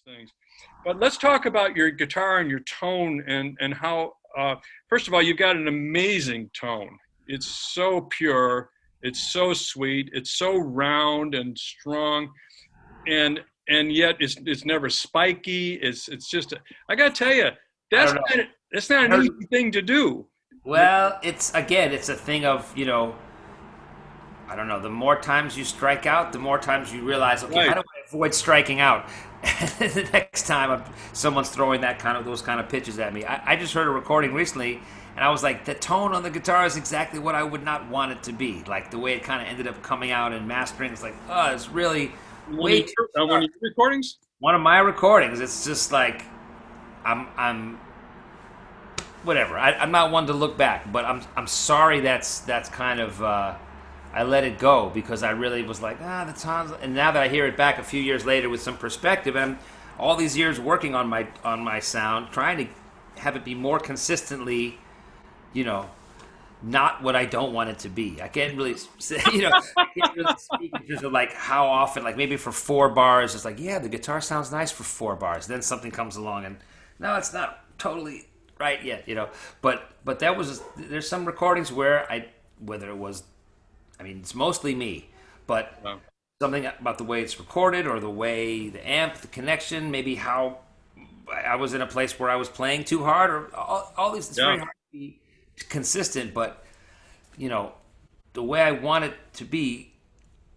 things. But let's talk about your guitar and your tone and how. First of all, you've got an amazing tone. It's so pure. It's so sweet. It's so round and strong, and and yet it's never spiky. It's just. I got to tell you, I don't know. that's not I an heard. easy thing to do. Well, it's again, it's a thing of I don't know. The more times you strike out, the more times you realize, okay, how Right. do I avoid striking out? The next time someone's throwing those kind of pitches at me, I just heard a recording recently, and I was like, the tone on the guitar is exactly what I would not want it to be. Like the way it kind of ended up coming out and mastering, it's like, oh, it's really way too One sharp. of your recordings. One of my recordings, it's just like I'm whatever. I'm not one to look back, but I'm sorry that's kind of I let it go because I really was like the times. And now that I hear it back a few years later with some perspective, and I'm all these years working on my sound, trying to have it be more consistently, you know, not what I don't want it to be. I can't really say, I can't really speak in terms of like how often, like maybe for 4 bars, it's like, yeah, the guitar sounds nice for 4 bars. Then something comes along and no, it's not totally right yet. But there's some recordings where whether it was, I mean, it's mostly me, but Wow. something about the way it's recorded or the way the amp, the connection, maybe how I was in a place where I was playing too hard or all these, it's Yeah. very hard to be consistent, but you know, the way I want it to be,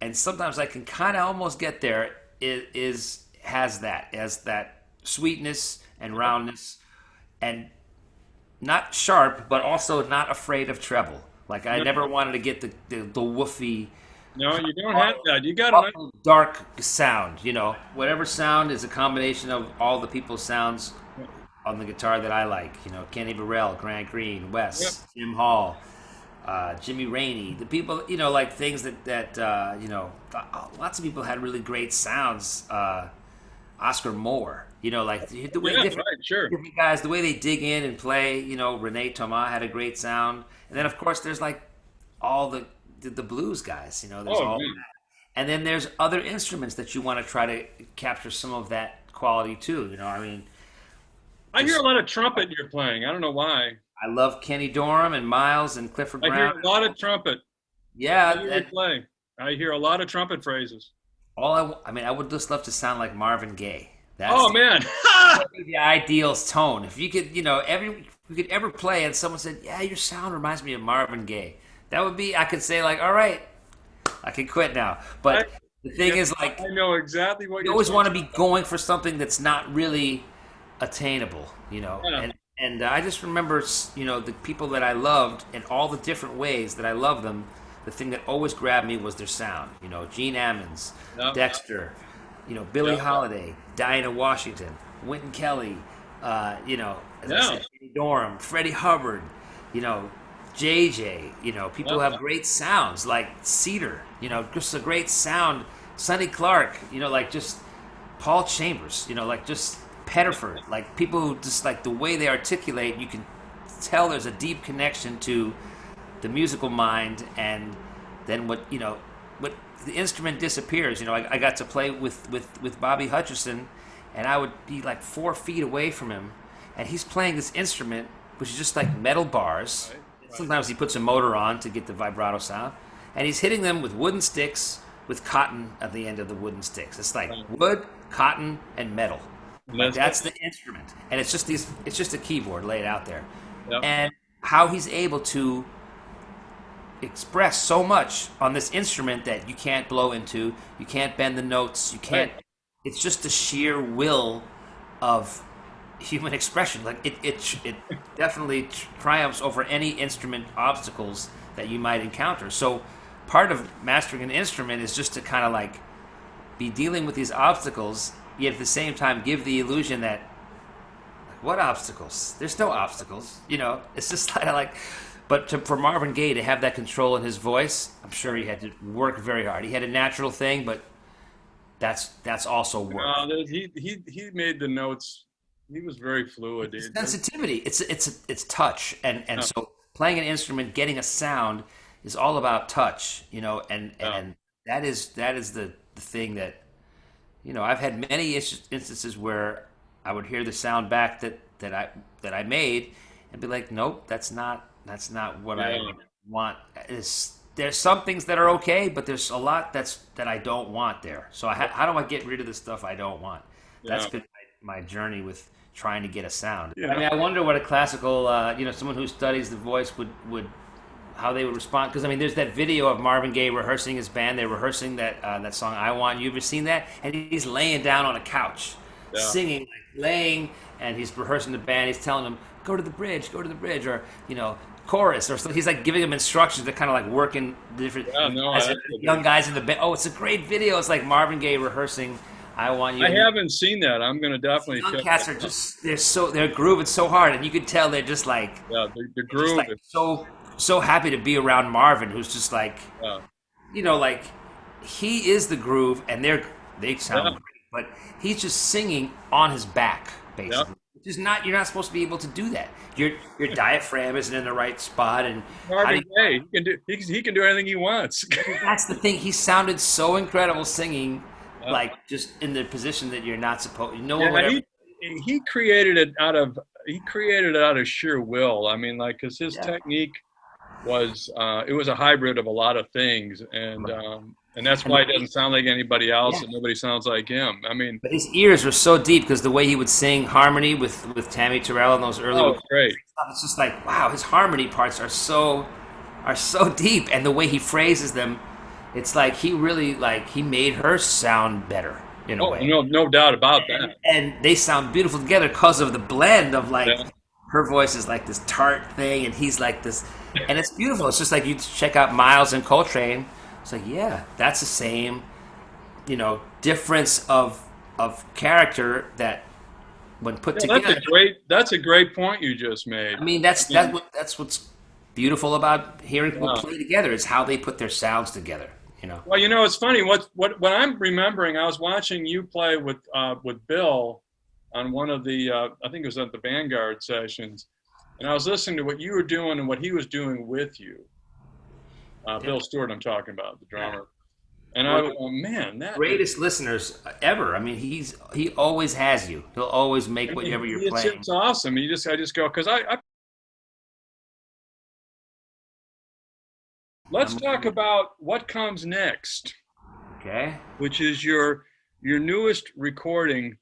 and sometimes I can kind of almost get there. Is has that sweetness and roundness, and not sharp, but also not afraid of treble. Like I No, never wanted to get the woofy, no, you don't have awful, that. You got a nice. awful dark sound. Whatever sound is a combination of all the people's sounds on the guitar that I like. Kenny Burrell, Grant Green, Yep. Wes, Jim Hall, Jimmy Rainey, the people, like things lots of people had really great sounds. Oscar Moore, like the way Yeah. Right. Sure. different guys, the way they dig in and play. Rene Thomas had a great sound, and then of course there's like all the blues guys. There's Oh all man. that, and then there's other instruments that you want to try to capture some of that quality too. I mean, I hear a just lot of trumpet you're playing. I don't know why. I love Kenny Dorham and Miles and Clifford I hear Brown. a lot of trumpet. I Yeah, hear you and play. I hear a lot of trumpet phrases. I mean, I would just love to sound like Marvin Gaye. That's Oh man. the ideal tone. If you could, if you could ever play and someone said, "Yeah, your sound reminds me of Marvin Gaye," that would be. I could say like, "All right, I can quit now." I, But the thing yeah, is, like, I know exactly what you you're always talking want to be going for something that's not really attainable. about. And I just remember, the people that I loved and all the different ways that I loved them. The thing that always grabbed me was their sound. Gene Ammons, Yeah. Dexter, Billie Yeah. Holiday, Dinah Washington, Wynton Kelly, as I Yeah. said, Kenny Dorham, Freddie Hubbard, you know, JJ. People who Yeah. have great sounds like Cedar. Just a great sound. Sonny Clark. Like just Paul Chambers. Like just Pettiford. Like people who just like the way they articulate. You can tell there's a deep connection to the musical mind, and then what the instrument disappears. I got to play with Bobby Hutcherson, and I would be like 4 feet away from him, and he's playing this instrument which is just like metal bars. Right. Right. Sometimes he puts a motor on to get the vibrato sound, and he's hitting them with wooden sticks with cotton at the end of the wooden sticks. It's like Right. wood, cotton, and metal. And Like that's that's the instrument, and it's just a keyboard laid out there, yeah. and how he's able to express so much on this instrument that you can't blow into, you can't bend the notes, you can't. Right. It's just the sheer will of human expression. Like it definitely triumphs over any instrument obstacles that you might encounter. So part of mastering an instrument is just to kind of like be dealing with these obstacles, yet at the same time give the illusion that like, what obstacles? There's no obstacles. It's just kind of like. But for Marvin Gaye to have that control in his voice, I'm sure he had to work very hard. He had a natural thing, but that's also work. He made the notes. He was very fluid. It's sensitivity. It's touch, and Yeah. so playing an instrument, getting a sound, is all about touch. And Yeah. and that is the thing that I've had many instances where I would hear the sound back that I made, and be like, nope, that's not what I Yeah, want. There's some things that are okay, but there's a lot that I don't want there. So how do I get rid of the stuff I don't want? That's yeah, been my journey with trying to get a sound. I yeah. mean, I wonder what a classical, someone who studies the voice would how they would respond. Because I mean, there's that video of Marvin Gaye rehearsing his band. They're rehearsing that song "I Want." You ever seen that? And he's laying down on a couch, Yeah. singing, like laying, and he's rehearsing the band. He's telling them, "Go to the bridge, go to the bridge," or chorus, or something. He's like giving them instructions. They're kind of like working different Yeah, no, as that's young guys in the band. Oh, it's a great video. It's like Marvin Gaye rehearsing "I Want You." I And haven't seen that. I'm going to definitely young check cats that are out. just they're grooving so hard, and you could tell they're just like Yeah, the they're just groove like is, so happy to be around Marvin, who's just like yeah, like he is the groove, and they yeah, sound great, but he's just singing on his back yeah. basically. Which is not You're not supposed to be able to do that. Your diaphragm isn't in the right spot, and how do Marvin Gaye, he can do anything he wants. that's the thing. He sounded so incredible singing, Yeah, like just in the position that you're not supposed. No one would yeah. ever. He created it out of sheer will. I mean, like, because his Yeah. technique was it was a hybrid of a lot of things, and that's And why it doesn't sound like anybody else, yeah. and nobody sounds like him. I mean, But his ears were so deep because the way he would sing harmony with Tammy Terrell in those early oh, recordings, it's great. it's just like wow, his harmony parts are so deep, and the way he phrases them, it's like he really like he made her sound better in a Oh, way, no doubt about that. and they sound beautiful together because of the blend of like Yeah, her voice is like this tart thing, and he's like this, and it's beautiful. It's just like you check out Miles and Coltrane. It's like yeah, that's the same difference of character that when put yeah, together. that's a great point you just made. I mean, that's I mean, that's what's beautiful about hearing people yeah. play together. Is how they put their sounds together. Well, it's funny. What I'm remembering, I was watching you play with Bill on one of the I think it was at the Vanguard sessions, and I was listening to what you were doing and what he was doing with you. Yeah, Bill Stewart, I'm talking about, the yeah. drummer. And I One of was, the oh man, that is. greatest listeners ever. I mean, he always has you. He'll always make I mean, whatever you're it's playing. it's awesome. I just go because I let's talk Um, about what comes next, okay. which is your newest recording.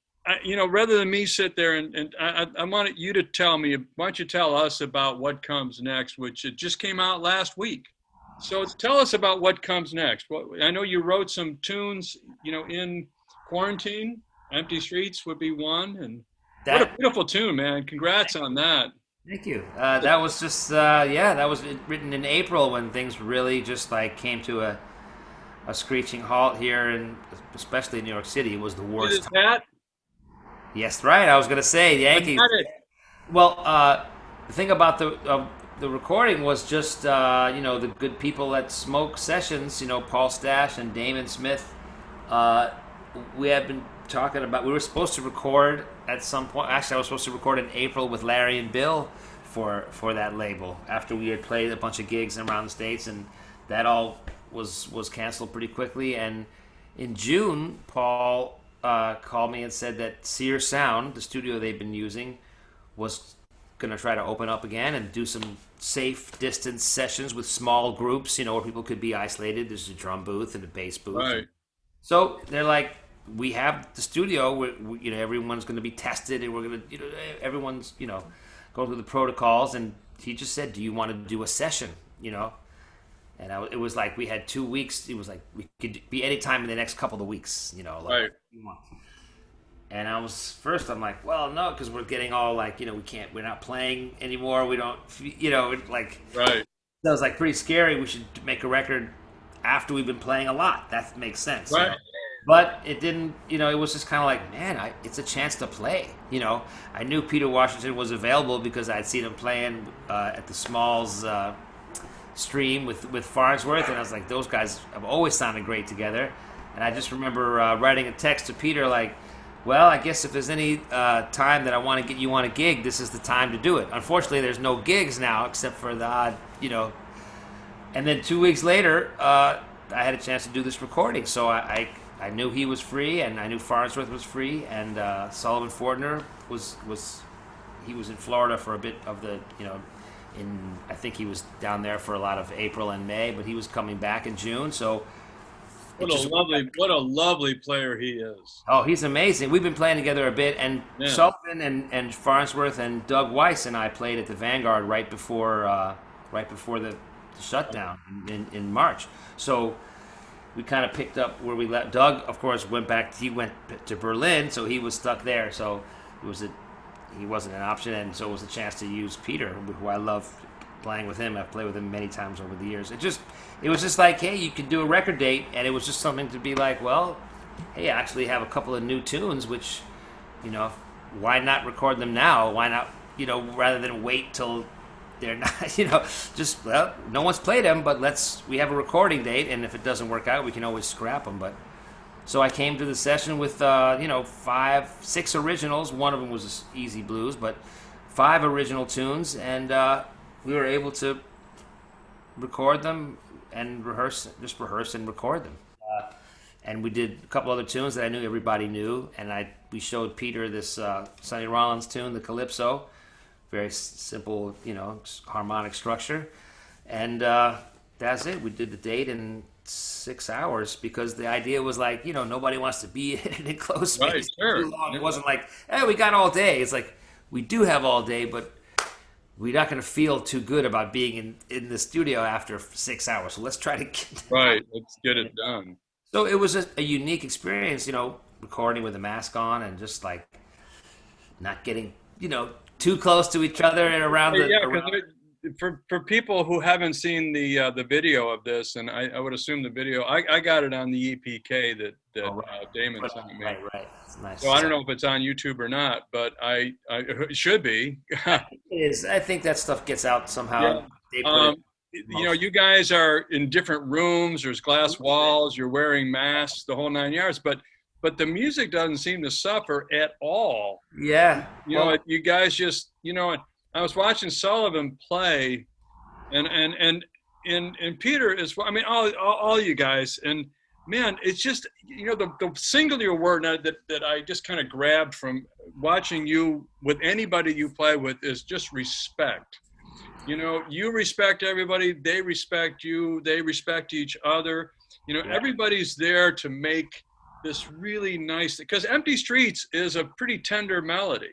Rather than me sit there and I want you to tell me, why don't you tell us about what comes next, which it just came out last week. So tell us about what comes next. I know you wrote some tunes, in quarantine. Empty Streets would be one, and what a That beautiful tune, man! Congrats on that. Thank you. That was just yeah, that was written in April when things really just like came to a screeching halt here, and especially in New York City, it was the Is worst it time. that? Yes, right. I was gonna say the I Yankees. got it. Well, the thing about the recording was just the good people at Smoke Sessions, Paul Stash and Damon Smith. Uh, we have been talking about. We were supposed to record at some point. Actually, I was supposed to record in April with Larry and Bill for that label after we had played a bunch of gigs around the states, and that all was canceled pretty quickly. And in June, Paul called me and said that Sear Sound, the studio they've been using, was going to try to open up again and do some safe distance sessions with small groups, where people could be isolated. There's a drum booth and a bass booth. Right. So they're like, we have the studio where everyone's going to be tested, and we're going to everyone's going through the protocols. And he just said, "Do you want to do a session?" And it was like we had 2 weeks. It was like we could be any time in the next couple of weeks. Like Right. you want. And I'm like, well, no, because we're getting all like, we're not playing anymore. We don't, like, Right. that was like pretty scary. We should make a record after we've been playing a lot. That makes sense. Right. But it didn't, it was just kind of like, man, it's a chance to play. I knew Peter Washington was available because I'd seen him playing at the Smalls Stream with Farnsworth, and I was like, those guys have always sounded great together. And I just remember writing a text to Peter like, well, I guess if there's any time that I want to get you on a gig, this is the time to do it. Unfortunately, there's no gigs now except for the odd, And then 2 weeks later, I had a chance to do this recording. So I I knew he was free, and I knew Farnsworth was free, and Sullivan Fortner was he was in Florida for a bit of the in I think he was down there for a lot of April and May, but he was coming back in June. So What a lovely player he is. oh, he's amazing. We've been playing together a bit, and Yeah. Sullivan and Farnsworth and Doug Weiss and I played at the Vanguard right before the shutdown in March. So we kind of picked up where we left. Doug, of course, went back. He went to Berlin, so he was stuck there. So he wasn't an option, and so it was a chance to use Peter, who I love playing with him. I've played with him many times over the years. It was just like, hey, you could do a record date, and it was just something to be like, well, hey, I actually have a couple of new tunes, which, why not record them now? Why not, rather than wait till they're not, just, well, no one's played them, but we have a recording date, and if it doesn't work out, we can always scrap them. But so I came to the session with, 6 originals. One of them was Easy Blues, but 5 original tunes, and we were able to record them and rehearse and record them. And we did a couple other tunes that I knew everybody knew, and we showed Peter this Sonny Rollins tune, the Calypso, very simple, harmonic structure, and that's it. We did the date in 6 hours because the idea was like, nobody wants to be in an enclosed space Right, sure. too long. It wasn't like, hey, we got all day. It's like we do have all day, but we're not going to feel too good about being in the studio after 6 hours. So let's try to get Right. Let's get it done. So it was a unique experience, recording with a mask on and just like not getting, too close to each other and around the. Yeah, Around... for people who haven't seen the video of this, and I would assume the video, I got it on the EPK that Oh, right. Damon sent me. Right. It's nice. So I don't know if it's on YouTube or not, but it should be. It is. I think that stuff gets out somehow. Yeah. They put You guys are in different rooms. There's glass walls. You're wearing masks, the whole 9 yards. But the music doesn't seem to suffer at all. Yeah. You guys just, I was watching Sullivan play, and Peter is. I mean, all you guys, and man, it's just the singular word that I just kind of grabbed from watching you with anybody you play with is just respect. You respect everybody. They respect you. They respect each other. Everybody's there to make this really nice, because Empty Streets is a pretty tender melody.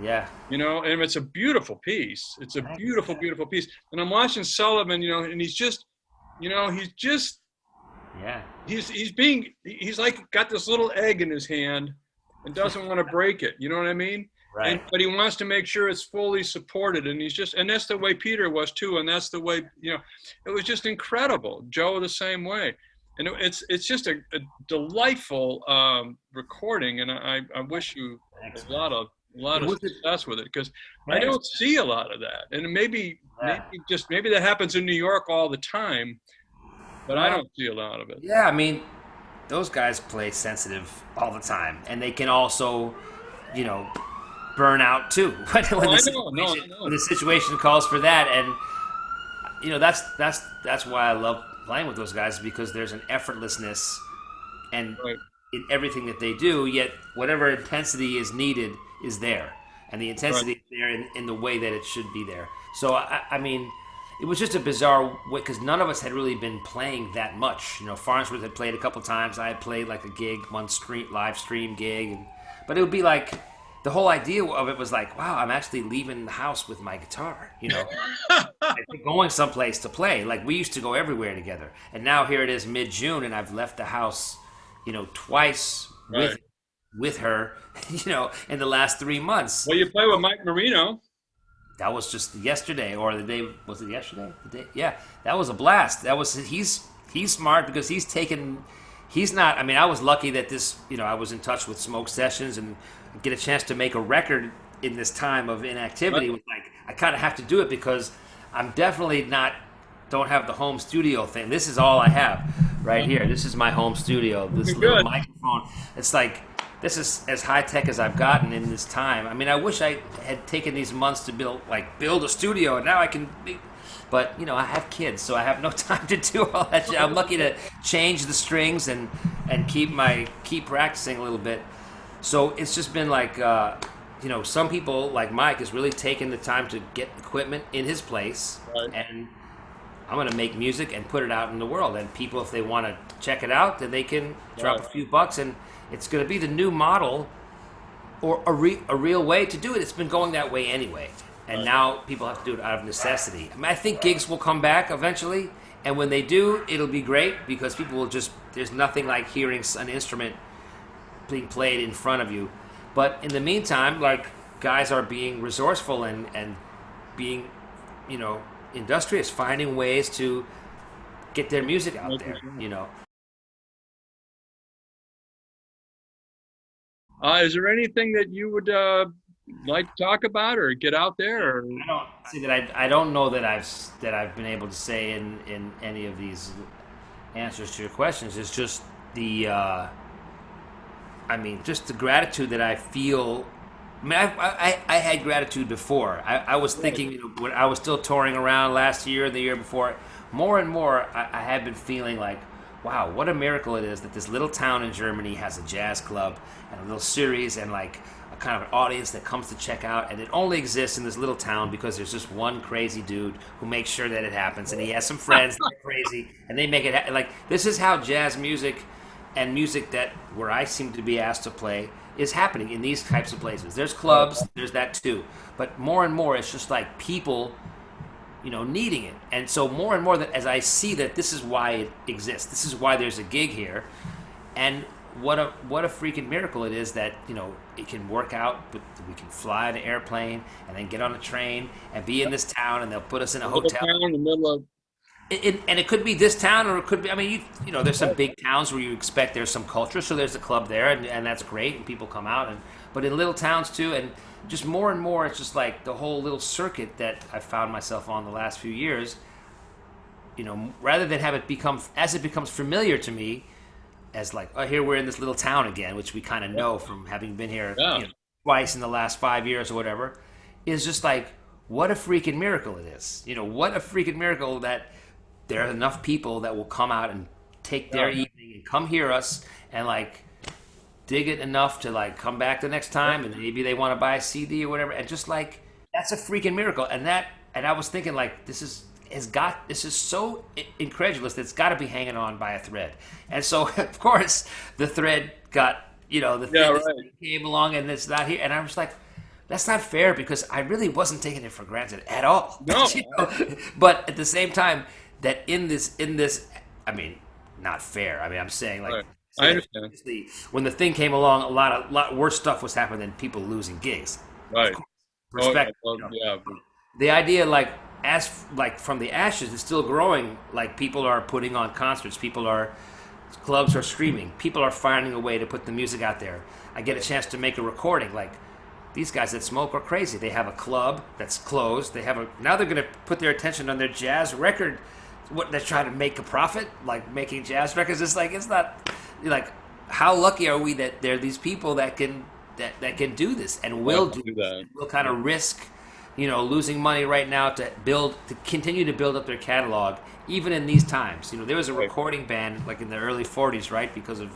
Yeah. And it's a beautiful piece. It's a beautiful, beautiful piece. And I'm watching Sullivan, and he's just, yeah. He's like got this little egg in his hand and doesn't want to break it. You know what I mean? Right. But he wants to make sure it's fully supported, and and that's the way Peter was too, and that's the way it was just incredible. Joe the same way, and it's just a delightful recording, and I wish you a lot of success with it, because I don't see a lot of that, and maybe that happens in New York all the time, but I don't see a lot of it. Yeah, I mean, those guys play sensitive all the time, and they can also, burn out too when the situation calls for that. And that's why I love playing with those guys, because there's an effortlessness and in everything that they do, yet whatever intensity is needed is there, and the intensity is there in the way that it should be there. So I mean, it was just a bizarre way, because none of us had really been playing that much. Farnsworth had played a couple times. I had played like a gig, one live stream gig, but it would be like, the whole idea of it was like, wow, I'm actually leaving the house with my guitar, going someplace to play. Like, we used to go everywhere together, and now here it is mid-June, and I've left the house, twice with her, in the last 3 months. Well, you play with Mike Marino. That was just yesterday, or the day. Was it yesterday? Yeah, that was a blast. He's smart, because he's not. I mean, I was lucky that I was in touch with Smoke Sessions and get a chance to make a record in this time of inactivity. Right. Like, I kind of have to do it, because I'm definitely don't have the home studio thing. This is all I have right here. This is my home studio. This little microphone. It's like, this is as high tech as I've gotten in this time. I mean, I wish I had taken these months to build a studio, and now I can But I have kids, so I have no time to do all that shit. I'm lucky to change the strings and keep practicing a little bit. So it's just been like some people like Mike is really taking the time to get equipment in his place, Right. and I'm going to make music and put it out in the world. And people, if they want to check it out, then they can drop Right. a few bucks, and it's going to be the new model or a real way to do it. It's been going that way anyway, and Right. now people have to do it out of necessity. I mean, I think gigs will come back eventually, and when they do, it'll be great because people will just. There's nothing like hearing an instrument being played in front of you. But in the meantime, like guys are being resourceful and being, industrious, finding ways to get their music out Making there. sure. Is there anything that you would like to talk about or get out there? Or I don't see that. I don't know that I've been able to say in any of these answers to your questions. It's just just the gratitude that I feel. I mean, I had gratitude before. I was thinking, when I was still touring around last year and the year before, more and more, I had been feeling like, wow, what a miracle it is that this little town in Germany has a jazz club and a little series and like a kind of an audience that comes to check out, and it only exists in this little town because there's just one crazy dude who makes sure that it happens, and he has some friends that are crazy, and they make it like this is how jazz music and music that where I seem to be asked to play is happening in these types of places. There's clubs, there's that too, but more and more it's just like people, needing it. And so more and more that as I see that this is why it exists, this is why there's a gig here, and what a freaking miracle it is that it can work out. But we can fly an airplane and then get on a train and be in this town, and they'll put us in a a little hotel. town in the middle of And it could be this town, or it could be. I mean, there's some big towns where you expect there's some culture, so there's a club there, and that's great, and people come out. But in little towns too, and just more and more, it's just like the whole little circuit that I found myself on the last few years. Rather than have it becomes familiar to me, as like, oh, here we're in this little town again, which we kind of know from having been here, yeah. twice in the last 5 years or whatever, is just like, what a freaking miracle it is. What a freaking miracle that there are enough people that will come out and take their Yeah. evening and come hear us and like dig it enough to like come back the next time, and maybe they want to buy a CD or whatever, and just like that's a freaking miracle. And I was thinking like this is so incredulous that it's got to be hanging on by a thread. And so of course the thread got Yeah, this right. thing came along and it's not here, and I was like, that's not fair because I really wasn't taking it for granted at all. No. But at the same time, that in this, I mean, not fair. I mean, I'm saying like, Right. I understand. obviously, when the thing came along, a lot worse stuff was happening than people losing gigs. Right. Oh, yeah. Perspective. Well, yeah. The idea, like, as like from the ashes, is still growing. Like people are putting on concerts. Clubs are streaming. People are finding a way to put the music out there. I get a chance to make a recording. Like these guys that smoke are crazy. They have a club that's closed. Now they're going to put their attention on their jazz record. What they're trying to make a profit, like making jazz records. It's not like how lucky are we that there are these people that can do this and will Right, do do this, that. and will kind of risk losing money right now to continue to build up their catalog even in these times. There was a Right. recording ban like in the early 40s, right, because of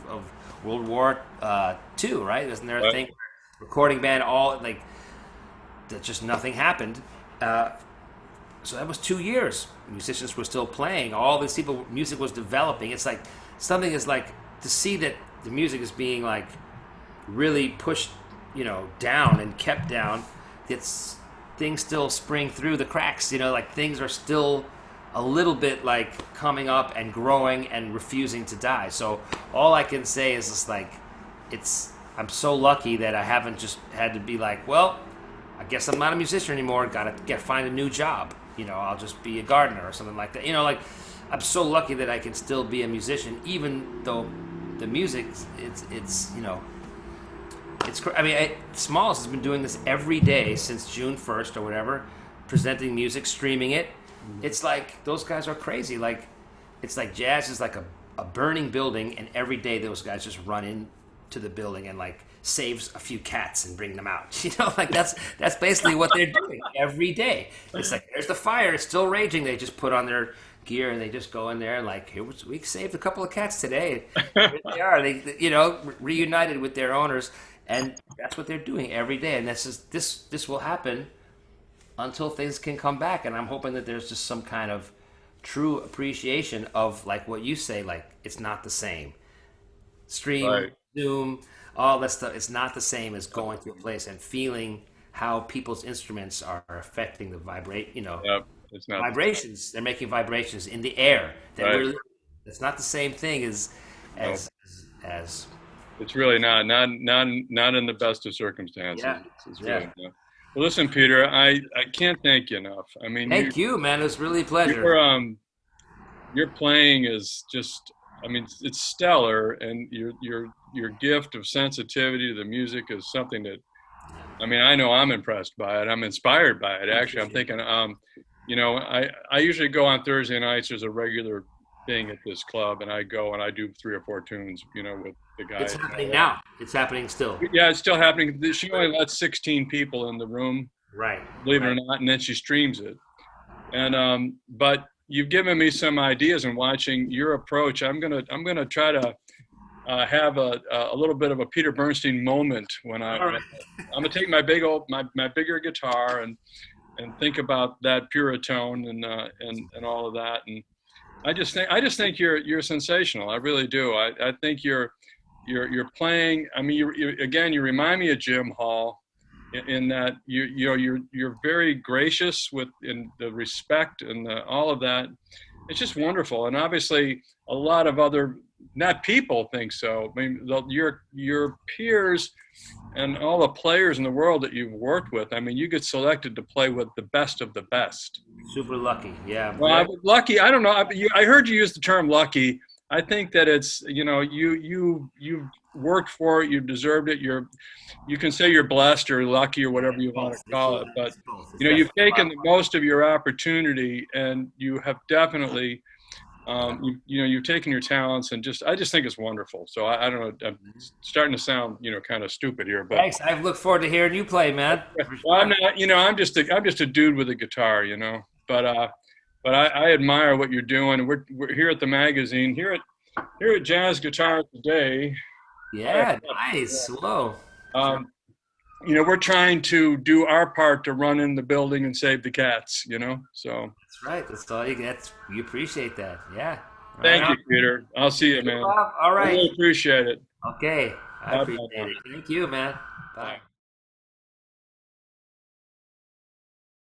World War II, right? Wasn't there a Right. thing recording ban all like that just nothing happened. So that was 2 years. Musicians were still playing. All these people, music was developing. It's like something is like to see that the music is being like really pushed, down and kept down. It's things still spring through the cracks. Like things are still a little bit like coming up and growing and refusing to die. So all I can say is just like I'm so lucky that I haven't just had to be like, well, I guess I'm not a musician anymore. Gotta find a new job. I'll just be a gardener or something like that. Like I'm so lucky that I can still be a musician, even though the music, I mean, Smalls has been doing this every day since June 1st or whatever, presenting music, streaming it. It's like those guys are crazy. Like it's like jazz is like a burning building, and every day those guys just run into the building and like saves a few cats and bring them out. Like that's basically what they're doing every day. It's like there's the fire, it's still raging. They just put on their gear and they just go in there and like we saved a couple of cats today. Here they are. They reunited with their owners, and that's what they're doing every day. And this will happen until things can come back. And I'm hoping that there's just some kind of true appreciation of like what you say, like it's not the same. Stream, Right. Zoom, all that stuff. It's not the same as going to a place and feeling how people's instruments are affecting the Yep. It's not. vibrations. They're making vibrations in the air that Right. we're. It's not the same thing No. as as It's really not in the best of circumstances. yeah, It's really yeah. not. Well, listen, Peter, I can't thank you enough. I mean, Thank you, man. It was really a pleasure. you're your playing is just, I mean, it's stellar, and your gift of sensitivity to the music is something that, I mean, I know I'm impressed by it. I'm inspired by it. I Actually, I'm appreciate thinking, I usually go on Thursday nights. There's a regular thing at this club, and I go and I do 3 or 4 tunes, with the it. It's guys. happening now. It's happening still. Yeah, it's still happening. She only lets 16 people in the room, Right. believe it or Right. not, and then she streams it. And but you've given me some ideas in watching your approach. I'm gonna try to have a little bit of a Peter Bernstein moment when All right. I'm gonna take my bigger guitar and think about that pure tone and all of that. And I just think you're sensational. I really do. I think you're playing. I mean, again, you remind me of Jim Hall in that you're very gracious with in the respect and all of that. It's just wonderful, and obviously a lot of other not people think so. I mean, your peers and all the players in the world that you've worked with. I mean, you get selected to play with the best of the best. Super lucky. Yeah. I'm Well, I very. was lucky. I don't know. I heard you use the term lucky. I think that it's you worked for it. You deserved it. You can say you're blessed or lucky or whatever you want to Both. call it. But It's both. It's you've definitely a lot. taken the most of your opportunity, and you have definitely you've taken your talents, and I just think it's wonderful. So I don't know. I'm starting to sound kind of stupid here, but Thanks. I look forward to hearing you play, man. For well, I'm sure. not. I'm just a dude with a guitar. But I admire what you're doing. We're here at the magazine, here at Jazz Guitar Today. Yeah. Nice. Whoa. Um, we're trying to do our part to run in the building and save the cats. So That's right. That's all you get. You appreciate that. Yeah. Right thank you, on. Peter. I'll see you, man. All I right. really appreciate it. Okay. I Bye appreciate bye. it. Thank you, man. Bye. Bye.